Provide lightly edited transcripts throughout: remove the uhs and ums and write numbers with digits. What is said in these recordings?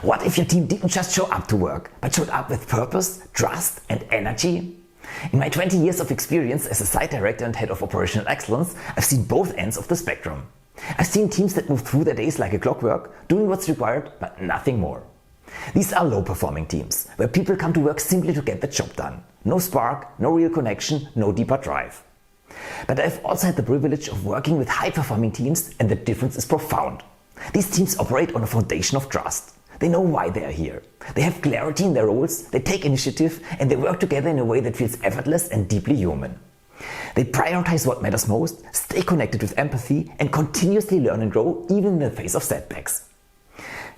What if your team didn't just show up to work, but showed up with purpose, trust and energy? In my 20 years of experience as a site director and head of operational excellence, I've seen both ends of the spectrum. I've seen teams that move through their days like a clockwork, doing what's required but nothing more. These are low-performing teams, where people come to work simply to get the job done. No spark, no real connection, no deeper drive. But I've also had the privilege of working with high-performing teams, and the difference is profound. These teams operate on a foundation of trust. They know why they are here. They have clarity in their roles, they take initiative, and they work together in a way that feels effortless and deeply human. They prioritize what matters most, stay connected with empathy, and continuously learn and grow even in the face of setbacks.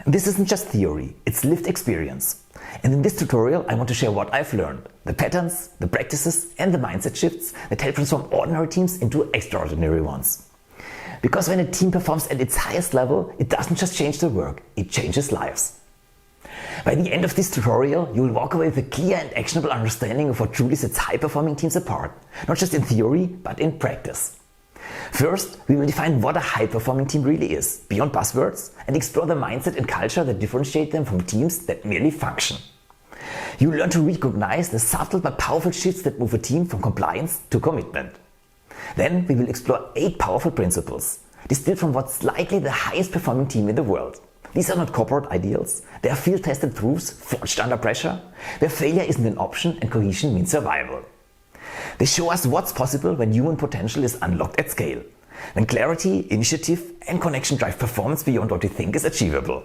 This isn't just theory, it's lived experience. And in this tutorial I want to share what I've learned, the patterns, the practices and the mindset shifts that help transform ordinary teams into extraordinary ones. Because when a team performs at its highest level, it doesn't just change their work, it changes lives. By the end of this tutorial, you will walk away with a clear and actionable understanding of what truly sets high-performing teams apart, not just in theory, but in practice. First, we will define what a high-performing team really is, beyond buzzwords, and explore the mindset and culture that differentiate them from teams that merely function. You will learn to recognize the subtle but powerful shifts that move a team from compliance to commitment. Then we will explore 8 powerful principles, distilled from what's likely the highest performing team in the world. These are not corporate ideals, they are field-tested truths forged under pressure, where failure isn't an option and cohesion means survival. They show us what's possible when human potential is unlocked at scale, when clarity, initiative and connection drive performance beyond what we think is achievable.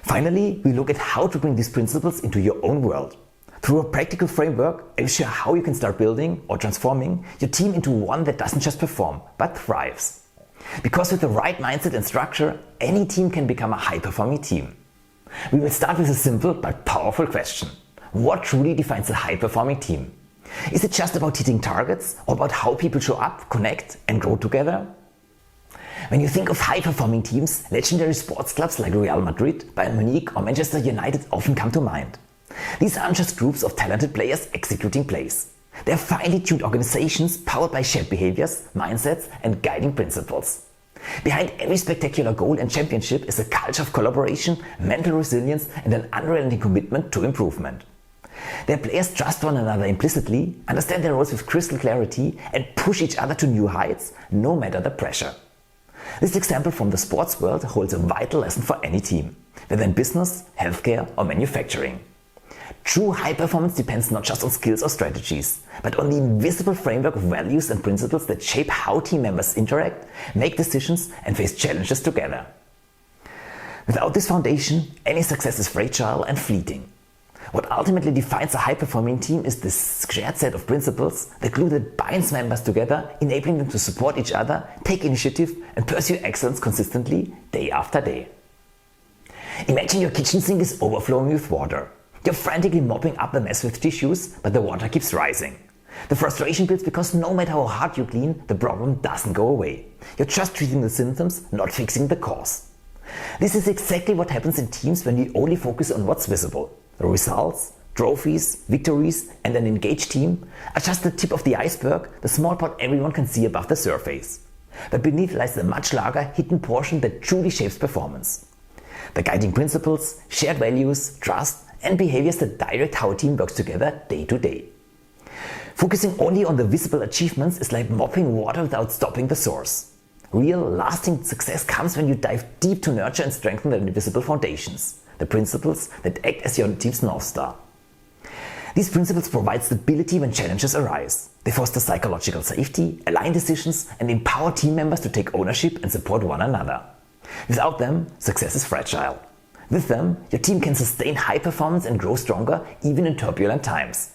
Finally, we look at how to bring these principles into your own world. Through a practical framework, I'll share how you can start building or transforming your team into one that doesn't just perform, but thrives. Because with the right mindset and structure, any team can become a high-performing team. We will start with a simple but powerful question. What truly defines a high-performing team? Is it just about hitting targets, or about how people show up, connect and grow together? When you think of high-performing teams, legendary sports clubs like Real Madrid, Bayern Munich or Manchester United often come to mind. These aren't just groups of talented players executing plays. They're finely tuned organizations powered by shared behaviors, mindsets and guiding principles. Behind every spectacular goal and championship is a culture of collaboration, mental resilience and an unrelenting commitment to improvement. Their players trust one another implicitly, understand their roles with crystal clarity and push each other to new heights, no matter the pressure. This example from the sports world holds a vital lesson for any team, whether in business, healthcare or manufacturing. True high performance depends not just on skills or strategies, but on the invisible framework of values and principles that shape how team members interact, make decisions and face challenges together. Without this foundation, any success is fragile and fleeting. What ultimately defines a high-performing team is this shared set of principles, the glue that binds members together, enabling them to support each other, take initiative and pursue excellence consistently, day after day. Imagine your kitchen sink is overflowing with water. You're frantically mopping up the mess with tissues, but the water keeps rising. The frustration builds because no matter how hard you clean, the problem doesn't go away. You're just treating the symptoms, not fixing the cause. This is exactly what happens in teams when we only focus on what's visible. The results, trophies, victories and an engaged team are just the tip of the iceberg, the small part everyone can see above the surface. But beneath lies the much larger hidden portion that truly shapes performance. The guiding principles, shared values, trust and behaviors that direct how a team works together day to day. Focusing only on the visible achievements is like mopping water without stopping the source. Real, lasting success comes when you dive deep to nurture and strengthen the invisible foundations, the principles that act as your team's North Star. These principles provide stability when challenges arise. They foster psychological safety, align decisions and empower team members to take ownership and support one another. Without them, success is fragile. With them, your team can sustain high performance and grow stronger even in turbulent times.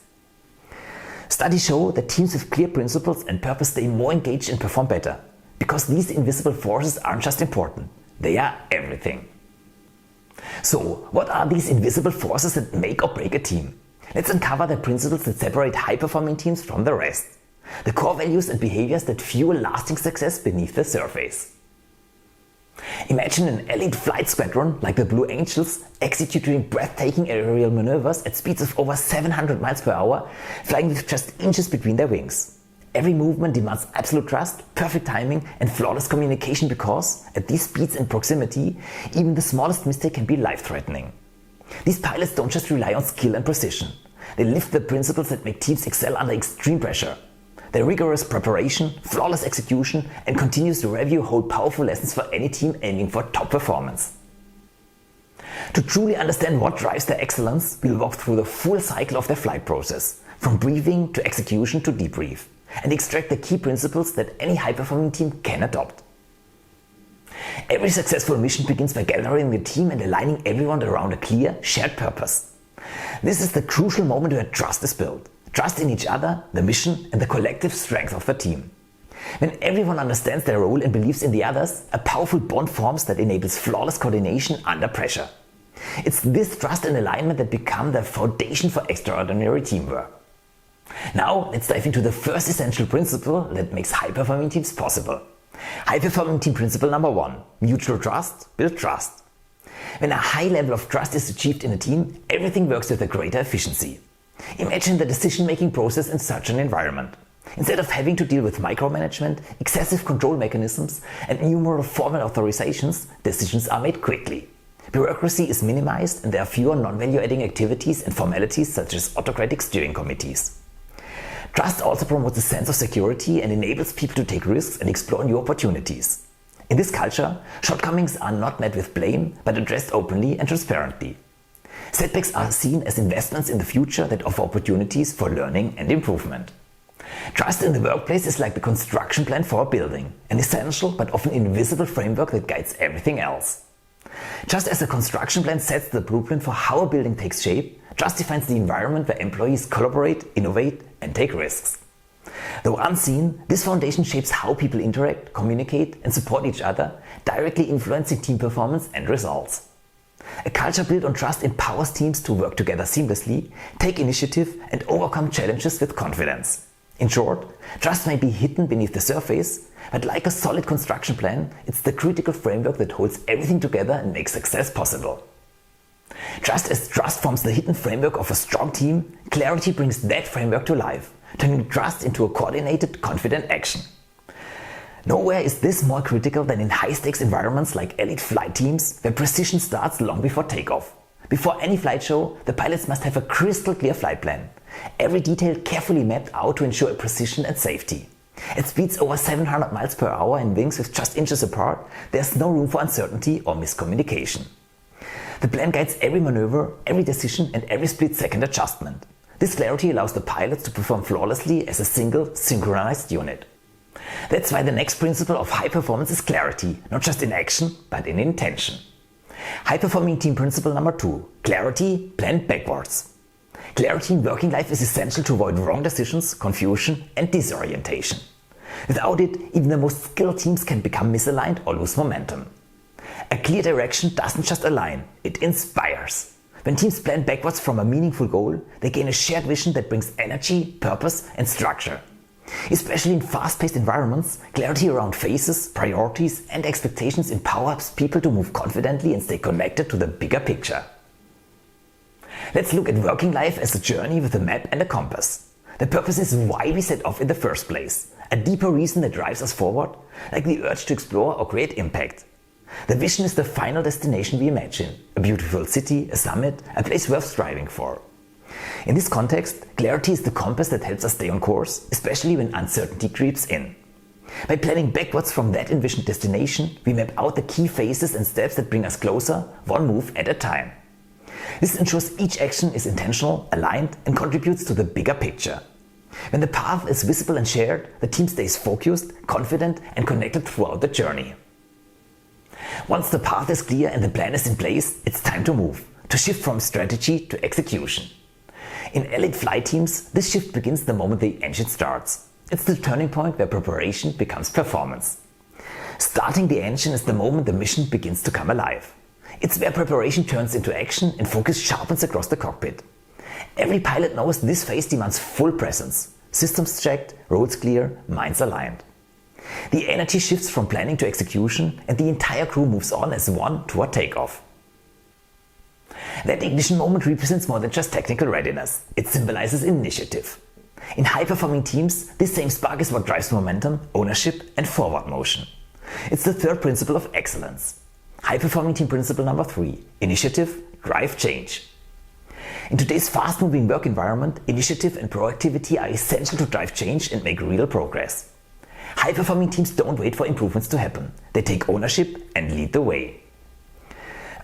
Studies show that teams with clear principles and purpose stay more engaged and perform better, because these invisible forces aren't just important, they are everything. So, what are these invisible forces that make or break a team? Let's uncover the principles that separate high-performing teams from the rest. The core values and behaviors that fuel lasting success beneath the surface. Imagine an elite flight squadron like the Blue Angels executing breathtaking aerial maneuvers at speeds of over 700 miles per hour, flying with just inches between their wings. Every movement demands absolute trust, perfect timing and flawless communication because, at these speeds and proximity, even the smallest mistake can be life-threatening. These pilots don't just rely on skill and precision. They live the principles that make teams excel under extreme pressure. Their rigorous preparation, flawless execution, and continuous review hold powerful lessons for any team aiming for top performance. To truly understand what drives their excellence, we'll walk through the full cycle of their flight process, from briefing to execution to debrief, and extract the key principles that any high-performing team can adopt. Every successful mission begins by gathering the team and aligning everyone around a clear, shared purpose. This is the crucial moment where trust is built. Trust in each other, the mission, and the collective strength of the team. When everyone understands their role and believes in the others, a powerful bond forms that enables flawless coordination under pressure. It's this trust and alignment that become the foundation for extraordinary teamwork. Now, let's dive into the first essential principle that makes high-performing teams possible. High-performing team principle number 1. Mutual trust, build trust. When a high level of trust is achieved in a team, everything works with a greater efficiency. Imagine the decision-making process in such an environment. Instead of having to deal with micromanagement, excessive control mechanisms, and numerous formal authorizations, decisions are made quickly. Bureaucracy is minimized and there are fewer non-value-adding activities and formalities such as autocratic steering committees. Trust also promotes a sense of security and enables people to take risks and explore new opportunities. In this culture, shortcomings are not met with blame but addressed openly and transparently. Setbacks are seen as investments in the future that offer opportunities for learning and improvement. Trust in the workplace is like the construction plan for a building, an essential but often invisible framework that guides everything else. Just as a construction plan sets the blueprint for how a building takes shape, trust defines the environment where employees collaborate, innovate, and take risks. Though unseen, this foundation shapes how people interact, communicate, and support each other, directly influencing team performance and results. A culture built on trust empowers teams to work together seamlessly, take initiative, and overcome challenges with confidence. In short, trust may be hidden beneath the surface, but like a solid construction plan, it's the critical framework that holds everything together and makes success possible. Just as trust forms the hidden framework of a strong team, clarity brings that framework to life, turning trust into a coordinated, confident action. Nowhere is this more critical than in high-stakes environments like elite flight teams, where precision starts long before takeoff. Before any flight show, the pilots must have a crystal clear flight plan. Every detail carefully mapped out to ensure precision and safety. At speeds over 700 miles per hour and wings with just inches apart, there's no room for uncertainty or miscommunication. The plan guides every maneuver, every decision, and every split-second adjustment. This clarity allows the pilots to perform flawlessly as a single, synchronized unit. That's why the next principle of high performance is clarity, not just in action, but in intention. High-performing team principle number 2. Clarity, planned backwards. Clarity in working life is essential to avoid wrong decisions, confusion, and disorientation. Without it, even the most skilled teams can become misaligned or lose momentum. A clear direction doesn't just align, it inspires. When teams plan backwards from a meaningful goal, they gain a shared vision that brings energy, purpose, and structure. Especially in fast-paced environments, clarity around phases, priorities, and expectations empowers people to move confidently and stay connected to the bigger picture. Let's look at working life as a journey with a map and a compass. The purpose is why we set off in the first place, a deeper reason that drives us forward, like the urge to explore or create impact. The vision is the final destination we imagine, a beautiful city, a summit, a place worth striving for. In this context, clarity is the compass that helps us stay on course, especially when uncertainty creeps in. By planning backwards from that envisioned destination, we map out the key phases and steps that bring us closer, one move at a time. This ensures each action is intentional, aligned, and contributes to the bigger picture. When the path is visible and shared, the team stays focused, confident, and connected throughout the journey. Once the path is clear and the plan is in place, it's time to move, to shift from strategy to execution. In elite flight teams, this shift begins the moment the engine starts. It's the turning point where preparation becomes performance. Starting the engine is the moment the mission begins to come alive. It's where preparation turns into action and focus sharpens across the cockpit. Every pilot knows this phase demands full presence. Systems checked, roads clear, minds aligned. The energy shifts from planning to execution and the entire crew moves on as one toward takeoff. That ignition moment represents more than just technical readiness. It symbolizes initiative. In high-performing teams, this same spark is what drives momentum, ownership, and forward motion. It's the third principle of excellence. High-performing team principle number 3. Initiative, drive change. In today's fast-moving work environment, initiative and proactivity are essential to drive change and make real progress. High-performing teams don't wait for improvements to happen. They take ownership and lead the way.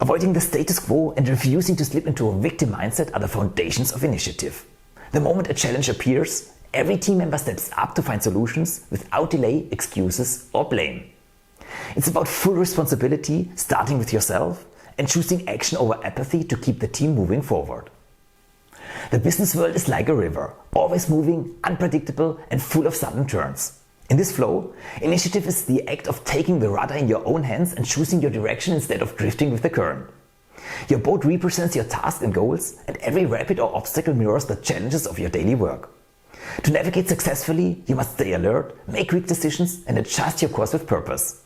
Avoiding the status quo and refusing to slip into a victim mindset are the foundations of initiative. The moment a challenge appears, every team member steps up to find solutions without delay, excuses or blame. It's about full responsibility, starting with yourself, and choosing action over apathy to keep the team moving forward. The business world is like a river, always moving, unpredictable and full of sudden turns. In this flow, initiative is the act of taking the rudder in your own hands and choosing your direction instead of drifting with the current. Your boat represents your tasks and goals, and every rapid or obstacle mirrors the challenges of your daily work. To navigate successfully, you must stay alert, make quick decisions and adjust your course with purpose.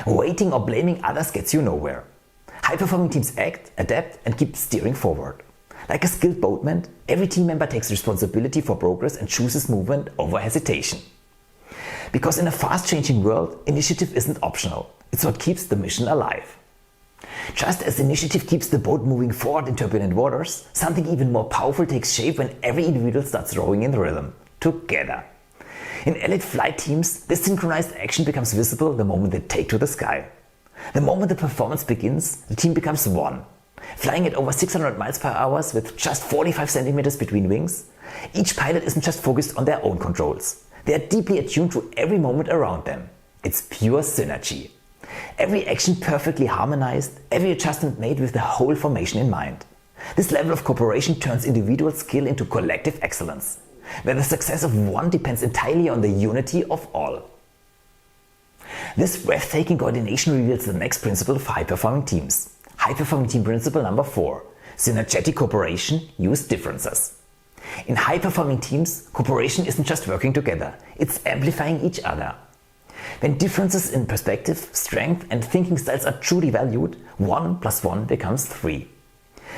Waiting or blaming others gets you nowhere. High-performing teams act, adapt and keep steering forward. Like a skilled boatman, every team member takes responsibility for progress and chooses movement over hesitation. Because in a fast-changing world, initiative isn't optional. It's what keeps the mission alive. Just as initiative keeps the boat moving forward in turbulent waters, something even more powerful takes shape when every individual starts rowing in rhythm, together. In elite flight teams, this synchronized action becomes visible the moment they take to the sky. The moment the performance begins, the team becomes one. Flying at over 600 miles per hour with just 45 centimeters between wings, each pilot isn't just focused on their own controls. They are deeply attuned to every moment around them. It's pure synergy. Every action perfectly harmonized, every adjustment made with the whole formation in mind. This level of cooperation turns individual skill into collective excellence, where the success of one depends entirely on the unity of all. This breathtaking coordination reveals the next principle for high-performing teams. High-performing team principle number 4. Synergetic cooperation, use differences. In high-performing teams, cooperation isn't just working together, it's amplifying each other. When differences in perspective, strength and thinking styles are truly valued, 1 + 1 becomes 3.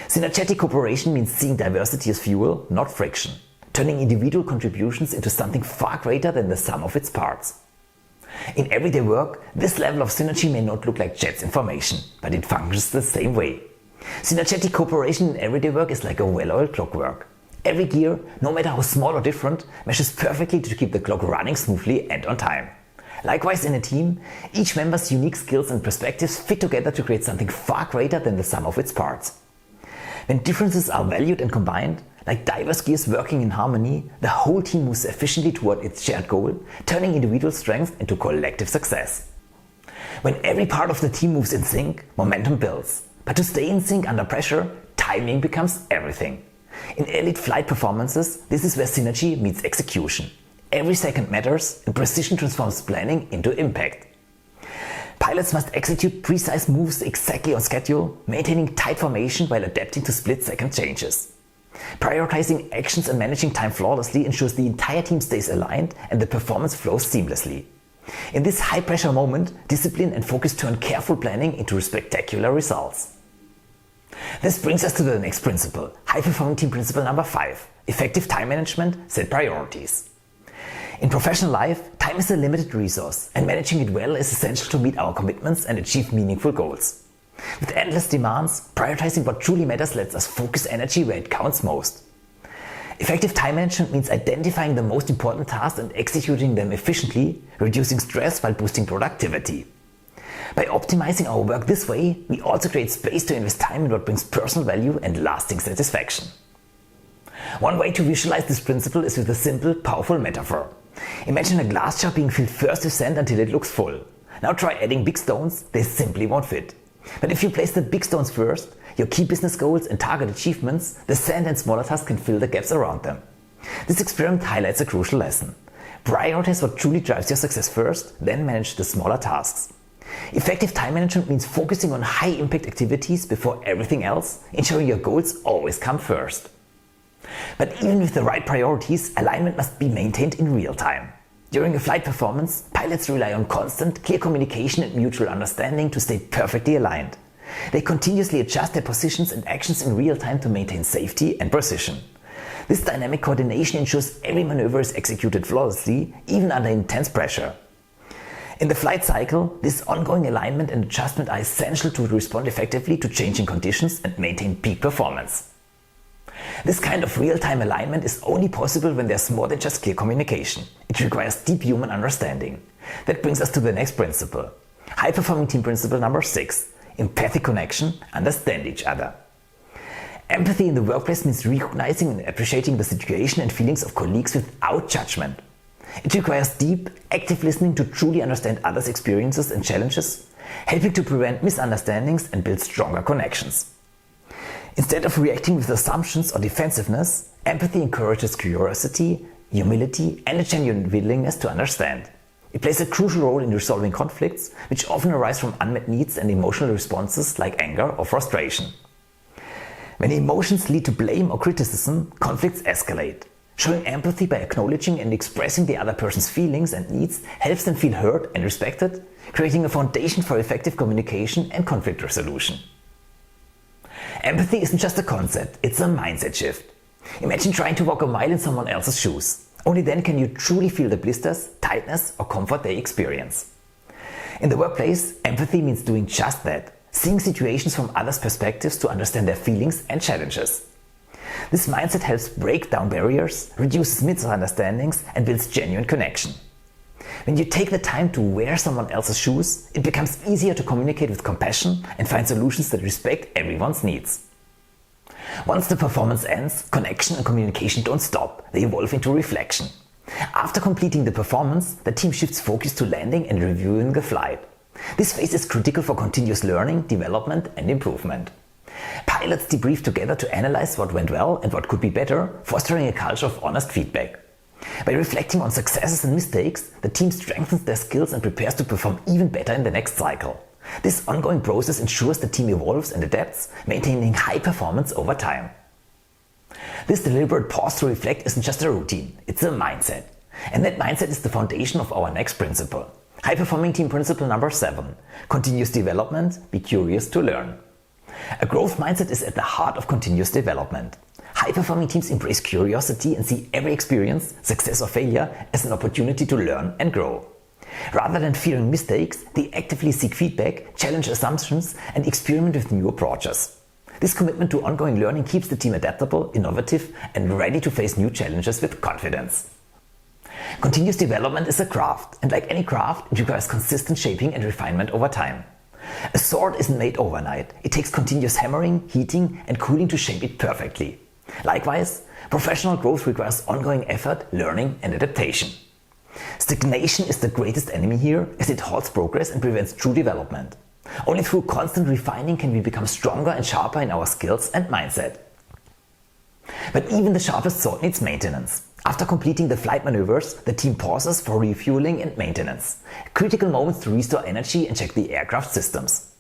Synergetic cooperation means seeing diversity as fuel, not friction, turning individual contributions into something far greater than the sum of its parts. In everyday work, this level of synergy may not look like jets in formation, but it functions the same way. Synergetic cooperation in everyday work is like a well-oiled clockwork. Every gear, no matter how small or different, meshes perfectly to keep the clock running smoothly and on time. Likewise, in a team, each member's unique skills and perspectives fit together to create something far greater than the sum of its parts. When differences are valued and combined, like diverse gears working in harmony, the whole team moves efficiently toward its shared goal, turning individual strength into collective success. When every part of the team moves in sync, momentum builds. But to stay in sync under pressure, timing becomes everything. In elite flight performances, this is where synergy meets execution. Every second matters and precision transforms planning into impact. Pilots must execute precise moves exactly on schedule, maintaining tight formation while adapting to split-second changes. Prioritizing actions and managing time flawlessly ensures the entire team stays aligned and the performance flows seamlessly. In this high-pressure moment, discipline and focus turn careful planning into spectacular results. This brings us to the next principle, high-performing team principle number 5. Effective time management, set priorities. In professional life, time is a limited resource, and managing it well is essential to meet our commitments and achieve meaningful goals. With endless demands, prioritizing what truly matters lets us focus energy where it counts most. Effective time management means identifying the most important tasks and executing them efficiently, reducing stress while boosting productivity. By optimizing our work this way, we also create space to invest time in what brings personal value and lasting satisfaction. One way to visualize this principle is with a simple, powerful metaphor. Imagine a glass jar being filled first with sand until it looks full. Now try adding big stones, they simply won't fit. But if you place the big stones first, your key business goals and target achievements, the sand and smaller tasks can fill the gaps around them. This experiment highlights a crucial lesson. Prioritize what truly drives your success first, then manage the smaller tasks. Effective time management means focusing on high-impact activities before everything else, ensuring your goals always come first. But even with the right priorities, alignment must be maintained in real time. During a flight performance, pilots rely on constant, clear communication and mutual understanding to stay perfectly aligned. They continuously adjust their positions and actions in real time to maintain safety and precision. This dynamic coordination ensures every maneuver is executed flawlessly, even under intense pressure. In the flight cycle, this ongoing alignment and adjustment are essential to respond effectively to changing conditions and maintain peak performance. This kind of real-time alignment is only possible when there's more than just clear communication. It requires deep human understanding. That brings us to the next principle. High-performing team principle number 6. Empathic connection, understand each other. Empathy in the workplace means recognizing and appreciating the situation and feelings of colleagues without judgment. It requires deep, active listening to truly understand others' experiences and challenges, helping to prevent misunderstandings and build stronger connections. Instead of reacting with assumptions or defensiveness, empathy encourages curiosity, humility, and a genuine willingness to understand. It plays a crucial role in resolving conflicts, which often arise from unmet needs and emotional responses like anger or frustration. When emotions lead to blame or criticism, conflicts escalate. Showing empathy by acknowledging and expressing the other person's feelings and needs helps them feel heard and respected, creating a foundation for effective communication and conflict resolution. Empathy isn't just a concept, it's a mindset shift. Imagine trying to walk a mile in someone else's shoes. Only then can you truly feel the blisters, tightness, or comfort they experience. In the workplace, empathy means doing just that, seeing situations from others' perspectives to understand their feelings and challenges. This mindset helps break down barriers, reduces misunderstandings, and builds genuine connection. When you take the time to wear someone else's shoes, it becomes easier to communicate with compassion and find solutions that respect everyone's needs. Once the performance ends, connection and communication don't stop, they evolve into reflection. After completing the performance, the team shifts focus to landing and reviewing the flight. This phase is critical for continuous learning, development, and improvement. Pilots debrief together to analyze what went well and what could be better, fostering a culture of honest feedback. By reflecting on successes and mistakes, the team strengthens their skills and prepares to perform even better in the next cycle. This ongoing process ensures the team evolves and adapts, maintaining high performance over time. This deliberate pause to reflect isn't just a routine, it's a mindset. And that mindset is the foundation of our next principle. High-performing team principle number 7. Continuous development, be curious to learn. A growth mindset is at the heart of continuous development. High-performing teams embrace curiosity and see every experience, success or failure, as an opportunity to learn and grow. Rather than fearing mistakes, they actively seek feedback, challenge assumptions, and experiment with new approaches. This commitment to ongoing learning keeps the team adaptable, innovative, and ready to face new challenges with confidence. Continuous development is a craft, and like any craft, it requires consistent shaping and refinement over time. A sword isn't made overnight. It takes continuous hammering, heating, and cooling to shape it perfectly. Likewise, professional growth requires ongoing effort, learning, and adaptation. Stagnation is the greatest enemy here, as it halts progress and prevents true development. Only through constant refining can we become stronger and sharper in our skills and mindset. But even the sharpest sword needs maintenance. After completing the flight maneuvers, the team pauses for refueling and maintenance, critical moments to restore energy and check the aircraft systems.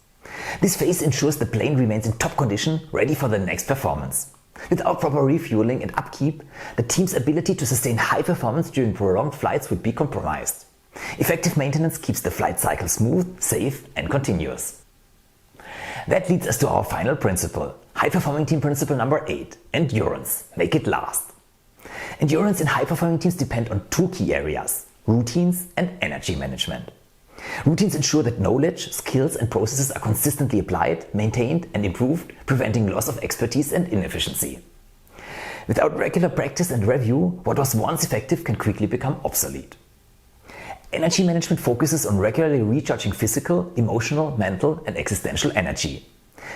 This phase ensures the plane remains in top condition, ready for the next performance. Without proper refueling and upkeep, the team's ability to sustain high performance during prolonged flights would be compromised. Effective maintenance keeps the flight cycle smooth, safe, and continuous. That leads us to our final principle, high-performing team principle number 8, endurance. Make it last. Endurance in high-performing teams depend on two key areas, routines and energy management. Routines ensure that knowledge, skills, and processes are consistently applied, maintained, and improved, preventing loss of expertise and inefficiency. Without regular practice and review, what was once effective can quickly become obsolete. Energy management focuses on regularly recharging physical, emotional, mental, and existential energy.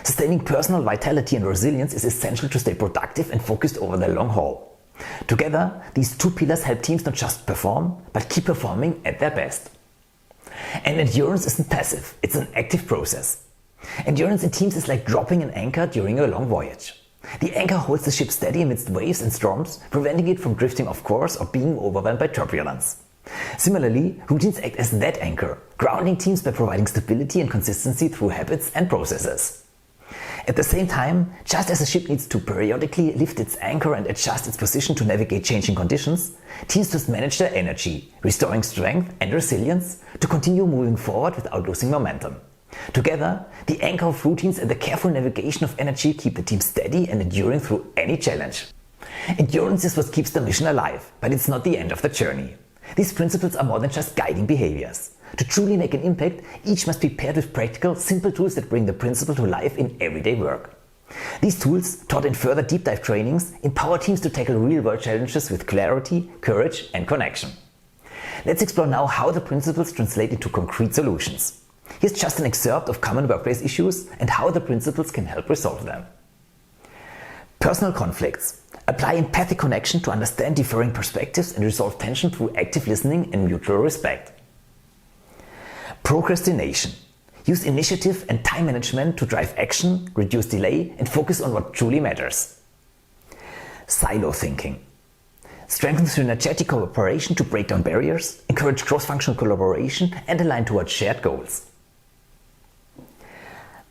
Sustaining personal vitality and resilience is essential to stay productive and focused over the long haul. Together, these two pillars help teams not just perform, but keep performing at their best. And endurance isn't passive, it's an active process. Endurance in teams is like dropping an anchor during a long voyage. The anchor holds the ship steady amidst waves and storms, preventing it from drifting off course or being overwhelmed by turbulence. Similarly, routines act as that anchor, grounding teams by providing stability and consistency through habits and processes. At the same time, just as a ship needs to periodically lift its anchor and adjust its position to navigate changing conditions, teams must manage their energy, restoring strength and resilience to continue moving forward without losing momentum. Together, the anchor of routines and the careful navigation of energy keep the team steady and enduring through any challenge. Endurance is what keeps the mission alive, but it's not the end of the journey. These principles are more than just guiding behaviors. To truly make an impact, each must be paired with practical, simple tools that bring the principle to life in everyday work. These tools, taught in further deep dive trainings, empower teams to tackle real-world challenges with clarity, courage and connection. Let's explore now how the principles translate into concrete solutions. Here's just an excerpt of common workplace issues and how the principles can help resolve them. Personal conflicts. Apply empathic connection to understand differing perspectives and resolve tension through active listening and mutual respect. Procrastination. Use initiative and time management to drive action, reduce delay, and focus on what truly matters. Silo thinking. Strengthen synergetic cooperation to break down barriers, encourage cross-functional collaboration, and align towards shared goals.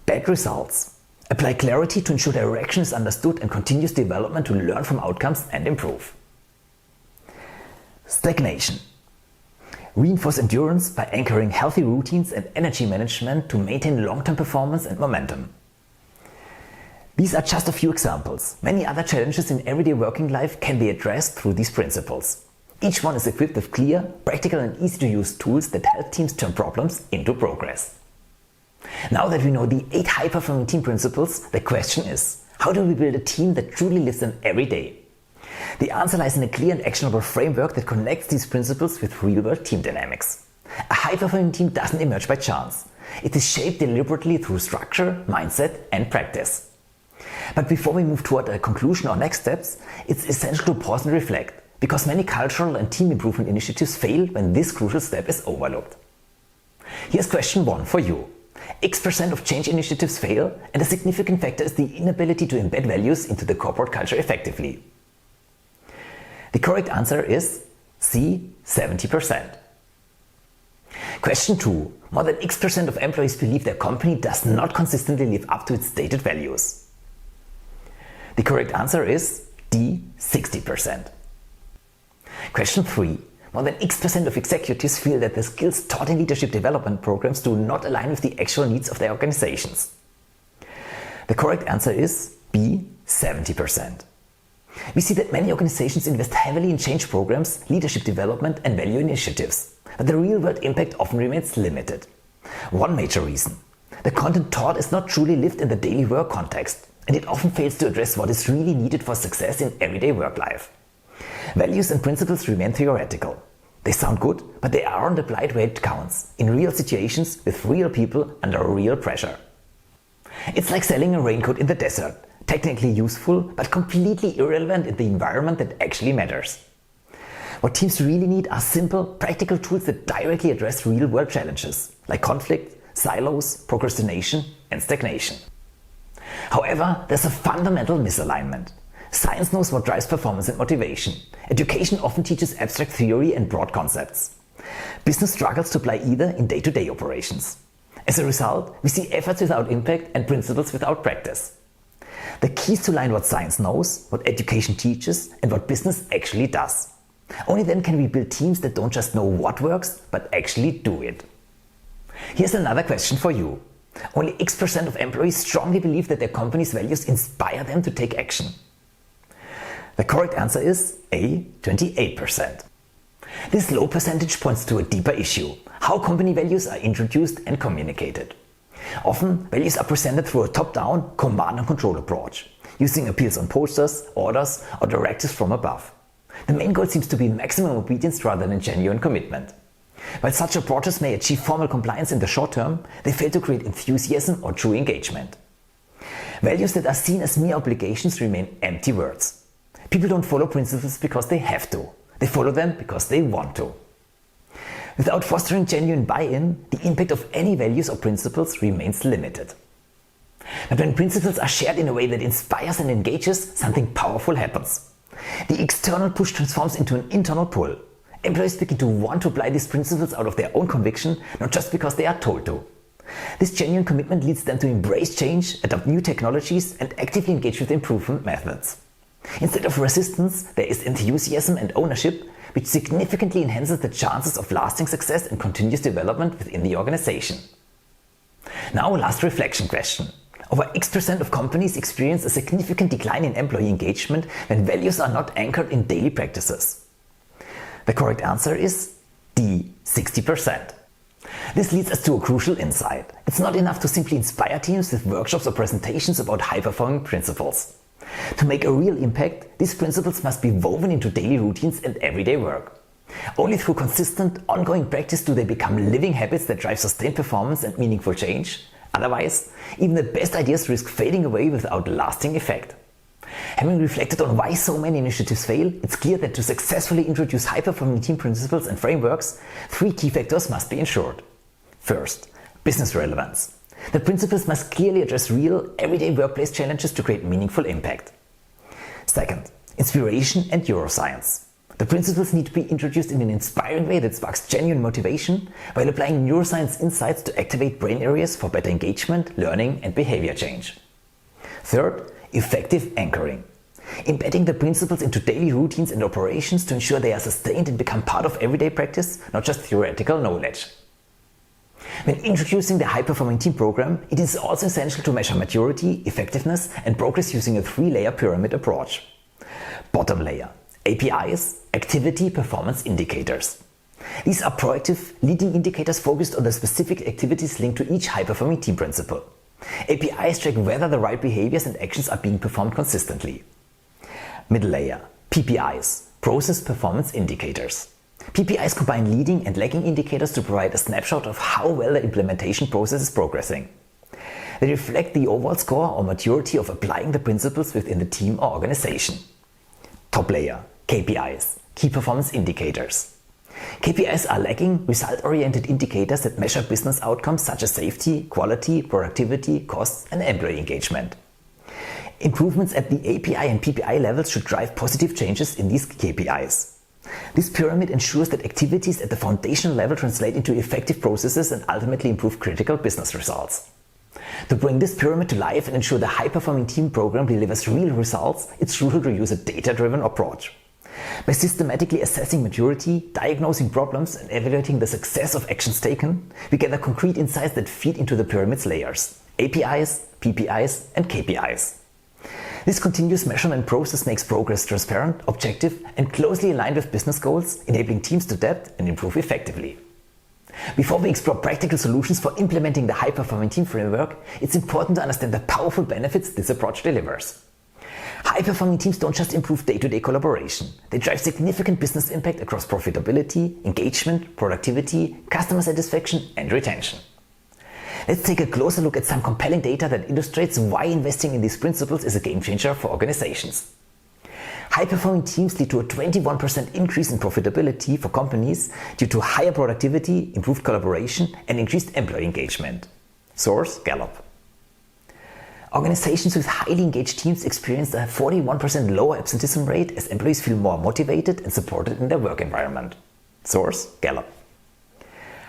Bad results. Apply clarity to ensure direction is understood and continuous development to learn from outcomes and improve. Stagnation. Reinforce endurance by anchoring healthy routines and energy management to maintain long-term performance and momentum. These are just a few examples. Many other challenges in everyday working life can be addressed through these principles. Each one is equipped with clear, practical and easy-to-use tools that help teams turn problems into progress. Now that we know the 8 high-performing team principles, the question is, how do we build a team that truly lives them every day? The answer lies in a clear and actionable framework that connects these principles with real-world team dynamics. A high-performing team doesn't emerge by chance. It is shaped deliberately through structure, mindset and practice. But before we move toward a conclusion or next steps, it's essential to pause and reflect, because many cultural and team improvement initiatives fail when this crucial step is overlooked. Here's question 1 for you. X% of change initiatives fail, and a significant factor is the inability to embed values into the corporate culture effectively. The correct answer is C, 70%. Question 2. More than X% of employees believe their company does not consistently live up to its stated values. The correct answer is D, 60%. Question 3. More than X% of executives feel that the skills taught in leadership development programs do not align with the actual needs of their organizations. The correct answer is B, 70%. We see that many organizations invest heavily in change programs, leadership development and value initiatives, but the real-world impact often remains limited. One major reason: the content taught is not truly lived in the daily work context, and it often fails to address what is really needed for success in everyday work life. Values and principles remain theoretical. They sound good, but they aren't applied where it counts, in real situations with real people under real pressure. It's like selling a raincoat in the desert, technically useful, but completely irrelevant in the environment that actually matters. What teams really need are simple, practical tools that directly address real-world challenges, like conflict, silos, procrastination, and stagnation. However, there's a fundamental misalignment. Science knows what drives performance and motivation. Education often teaches abstract theory and broad concepts. Business struggles to apply either in day-to-day operations. As a result, we see efforts without impact and principles without practice. The key is to align what science knows, what education teaches, and what business actually does. Only then can we build teams that don't just know what works, but actually do it. Here's another question for you. Only X% of employees strongly believe that their company's values inspire them to take action. The correct answer is A, 28%. This low percentage points to a deeper issue: how company values are introduced and communicated. Often, values are presented through a top-down, command and control approach, using appeals on posters, orders, or directives from above. The main goal seems to be maximum obedience rather than genuine commitment. While such approaches may achieve formal compliance in the short term, they fail to create enthusiasm or true engagement. Values that are seen as mere obligations remain empty words. People don't follow principles because they have to. They follow them because they want to. Without fostering genuine buy-in, the impact of any values or principles remains limited. But when principles are shared in a way that inspires and engages, something powerful happens. The external push transforms into an internal pull. Employees begin to want to apply these principles out of their own conviction, not just because they are told to. This genuine commitment leads them to embrace change, adopt new technologies, and actively engage with improvement methods. Instead of resistance, there is enthusiasm and ownership, which significantly enhances the chances of lasting success and continuous development within the organization. Now, last reflection question. Over X% of companies experience a significant decline in employee engagement when values are not anchored in daily practices. The correct answer is D, 60%. This leads us to a crucial insight. It's not enough to simply inspire teams with workshops or presentations about high-performing principles. To make a real impact, these principles must be woven into daily routines and everyday work. Only through consistent, ongoing practice do they become living habits that drive sustained performance and meaningful change. Otherwise, even the best ideas risk fading away without lasting effect. Having reflected on why so many initiatives fail, it's clear that to successfully introduce high-performing team principles and frameworks, 3 key factors must be ensured. First, business relevance. The principles must clearly address real, everyday workplace challenges to create meaningful impact. Second, inspiration and neuroscience. The principles need to be introduced in an inspiring way that sparks genuine motivation while applying neuroscience insights to activate brain areas for better engagement, learning, and behavior change. Third, effective anchoring. Embedding the principles into daily routines and operations to ensure they are sustained and become part of everyday practice, not just theoretical knowledge. When introducing the high-performing team program, it is also essential to measure maturity, effectiveness, and progress using a 3-layer pyramid approach. Bottom layer: APIs, activity performance indicators. These are proactive, leading indicators focused on the specific activities linked to each high-performing team principle. APIs check whether the right behaviors and actions are being performed consistently. Middle layer: PPIs, process performance indicators. PPIs combine leading and lagging indicators to provide a snapshot of how well the implementation process is progressing. They reflect the overall score or maturity of applying the principles within the team or organization. Top layer: KPIs, key performance indicators. KPIs are lagging, result-oriented indicators that measure business outcomes such as safety, quality, productivity, costs, and employee engagement. Improvements at the API and PPI levels should drive positive changes in these KPIs. This pyramid ensures that activities at the foundational level translate into effective processes and ultimately improve critical business results. To bring this pyramid to life and ensure the high-performing team program delivers real results, it's crucial to use a data-driven approach. By systematically assessing maturity, diagnosing problems, and evaluating the success of actions taken, we gather concrete insights that feed into the pyramid's layers: APIs, PPIs, and KPIs. This continuous measurement process makes progress transparent, objective, and closely aligned with business goals, enabling teams to adapt and improve effectively. Before we explore practical solutions for implementing the high-performing team framework, it's important to understand the powerful benefits this approach delivers. High-performing teams don't just improve day-to-day collaboration, they drive significant business impact across profitability, engagement, productivity, customer satisfaction, and retention. Let's take a closer look at some compelling data that illustrates why investing in these principles is a game changer for organizations. High-performing teams lead to a 21% increase in profitability for companies due to higher productivity, improved collaboration, and increased employee engagement. Source: Gallup. Organizations with highly engaged teams experience a 41% lower absenteeism rate as employees feel more motivated and supported in their work environment. Source: Gallup.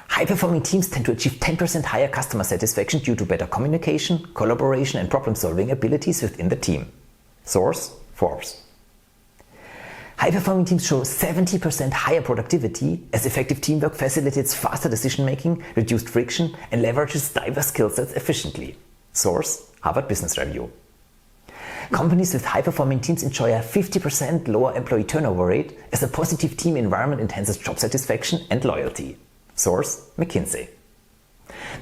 High-performing teams tend to achieve 10% higher customer satisfaction due to better communication, collaboration, and problem-solving abilities within the team. Source: Forbes. High-performing teams show 70% higher productivity as effective teamwork facilitates faster decision-making, reduced friction, and leverages diverse skill sets efficiently. Source: Harvard Business Review. Companies with high-performing teams enjoy a 50% lower employee turnover rate as a positive team environment enhances job satisfaction and loyalty. Source: McKinsey.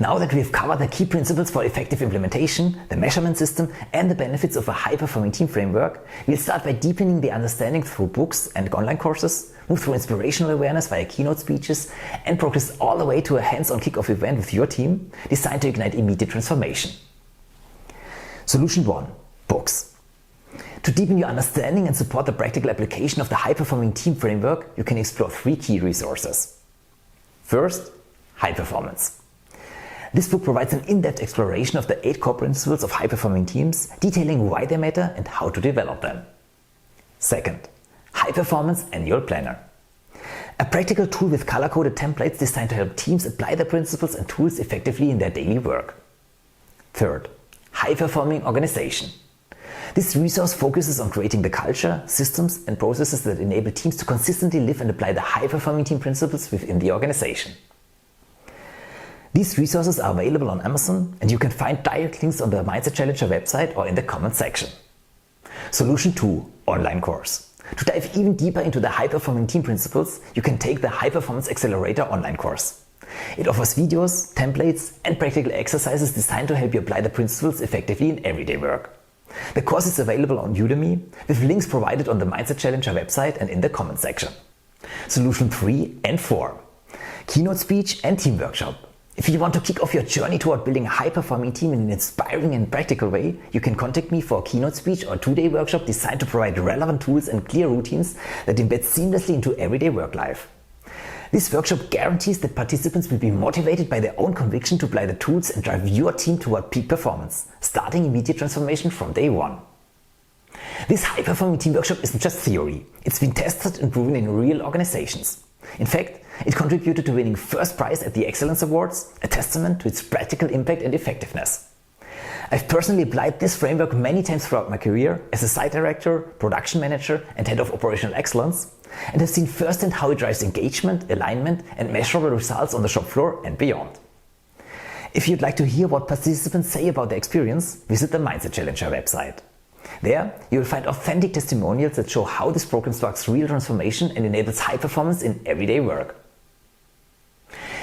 Now that we have covered the key principles for effective implementation, the measurement system, and the benefits of a high-performing team framework, we'll start by deepening the understanding through books and online courses, move through inspirational awareness via keynote speeches, and progress all the way to a hands-on kick-off event with your team designed to ignite immediate transformation. Solution 1: Books. To deepen your understanding and support the practical application of the high-performing team framework, you can explore 3 key resources. First, High Performance. This book provides an in-depth exploration of the 8 core principles of high-performing teams, detailing why they matter and how to develop them. Second, High Performance Annual Planner. A practical tool with color-coded templates designed to help teams apply the principles and tools effectively in their daily work. Third, High Performing Organization. This resource focuses on creating the culture, systems, and processes that enable teams to consistently live and apply the high-performing team principles within the organization. These resources are available on Amazon, and you can find direct links on the Mindset Challenger website or in the comments section. Solution 2: Online course. To dive even deeper into the high-performing team principles, you can take the High Performance Accelerator online course. It offers videos, templates and practical exercises designed to help you apply the principles effectively in everyday work. The course is available on Udemy with links provided on the Mindset Challenger website and in the comment section. Solution 3 and 4. Keynote speech and team workshop. If you want to kick off your journey toward building a high-performing team in an inspiring and practical way, you can contact me for a keynote speech or 2-day workshop designed to provide relevant tools and clear routines that embed seamlessly into everyday work life. This workshop guarantees that participants will be motivated by their own conviction to apply the tools and drive your team toward peak performance, starting immediate transformation from day one. This high-performing team workshop isn't just theory. It's been tested and proven in real organizations. In fact, it contributed to winning first prize at the Excellence Awards, a testament to its practical impact and effectiveness. I've personally applied this framework many times throughout my career as a site director, production manager and head of operational excellence, and have seen firsthand how it drives engagement, alignment and measurable results on the shop floor and beyond. If you'd like to hear what participants say about their experience, visit the Mindset Challenger website. There, you will find authentic testimonials that show how this program sparks real transformation and enables high performance in everyday work.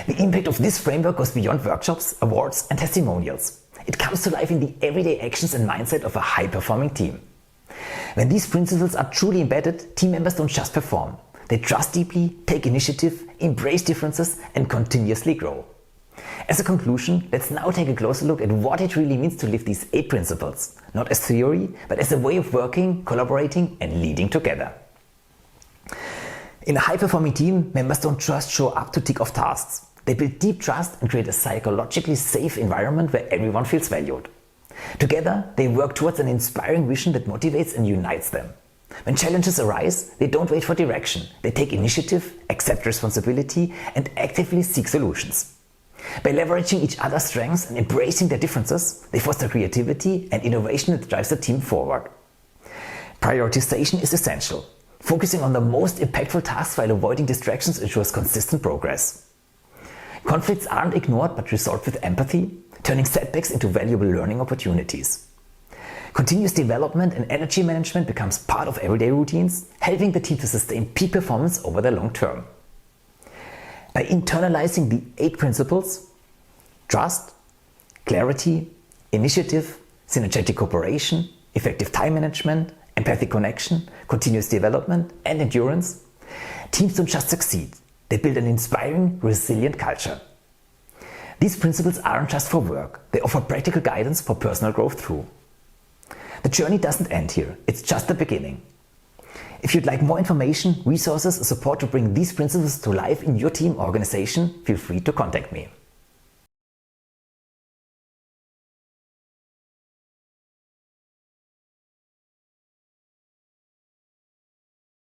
The impact of this framework goes beyond workshops, awards and testimonials. It comes to life in the everyday actions and mindset of a high-performing team. When these principles are truly embedded, team members don't just perform. They trust deeply, take initiative, embrace differences and continuously grow. As a conclusion, let's now take a closer look at what it really means to live these 8 principles, not as theory, but as a way of working, collaborating and leading together. In a high-performing team, members don't just show up to tick off tasks. They build deep trust and create a psychologically safe environment where everyone feels valued. Together, they work towards an inspiring vision that motivates and unites them. When challenges arise, they don't wait for direction. They take initiative, accept responsibility and actively seek solutions. By leveraging each other's strengths and embracing their differences, they foster creativity and innovation that drives the team forward. Prioritization is essential. Focusing on the most impactful tasks while avoiding distractions ensures consistent progress. Conflicts aren't ignored but resolved with empathy, turning setbacks into valuable learning opportunities. Continuous development and energy management becomes part of everyday routines, helping the team to sustain peak performance over the long term. By internalizing the 8 principles – trust, clarity, initiative, synergetic cooperation, effective time management, empathic connection, continuous development and endurance – teams don't just succeed. They build an inspiring, resilient culture. These principles aren't just for work, they offer practical guidance for personal growth too. The journey doesn't end here, it's just the beginning. If you'd like more information, resources, or support to bring these principles to life in your team or organization, feel free to contact me.